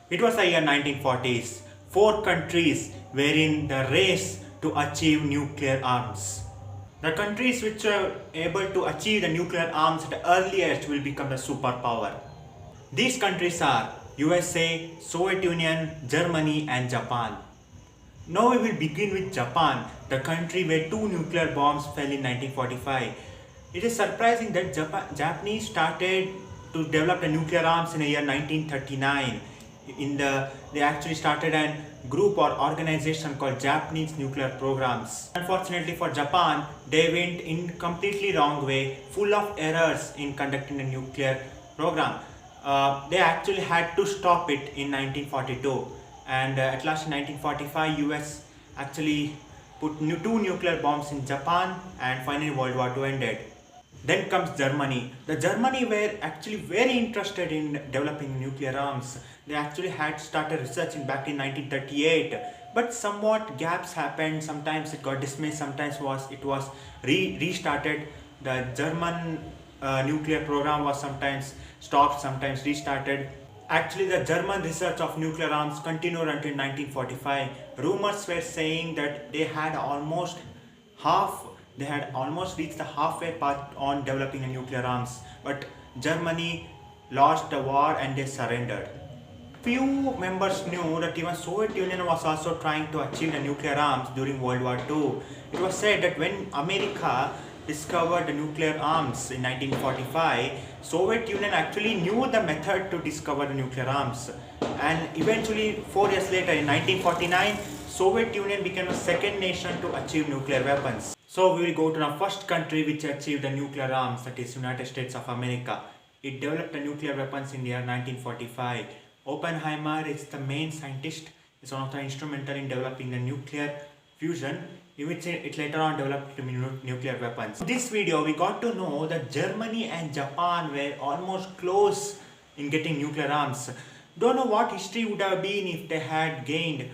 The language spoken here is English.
It was the year 1940s. Four countries were in the race to achieve nuclear arms. The countries which were able to achieve the nuclear arms at the earliest will become the superpower. These countries are USA, Soviet Union, Germany and Japan. Now we will begin with Japan, the country where two nuclear bombs fell in 1945. It is surprising that Japanese started to develop the nuclear arms in the year 1939. They actually started a group or organization called Japanese Nuclear Programs. Unfortunately for Japan, they went in completely wrong way, full of errors in conducting the nuclear program. They actually had to stop it in 1942, and at last in 1945 US actually put two nuclear bombs in Japan, and finally World War II ended. Then comes Germany. The Germany were actually very interested in developing nuclear arms. They actually had started researching back in 1938, but somewhat gaps happened. Sometimes it got dismissed, sometimes it was restarted. The German nuclear program was sometimes stopped, sometimes restarted. Actually, the German research of nuclear arms continued until 1945. Rumors were saying that they had almost reached the halfway path on developing a nuclear arms, but Germany lost the war and they surrendered. Few members knew that even Soviet Union was also trying to achieve the nuclear arms during World War II. It was said that when America discovered the nuclear arms in 1945, Soviet Union actually knew the method to discover the nuclear arms. And eventually, 4 years later, in 1949, Soviet Union became the second nation to achieve nuclear weapons. So we will go to the first country which achieved the nuclear arms, that is United States of America. It developed the nuclear weapons in the year 1945. Oppenheimer is the main scientist, is one of the instrumental in developing the nuclear fusion, in which it later on developed nuclear weapons. In this video, we got to know that Germany and Japan were almost close in getting nuclear arms. Don't know what history would have been if they had gained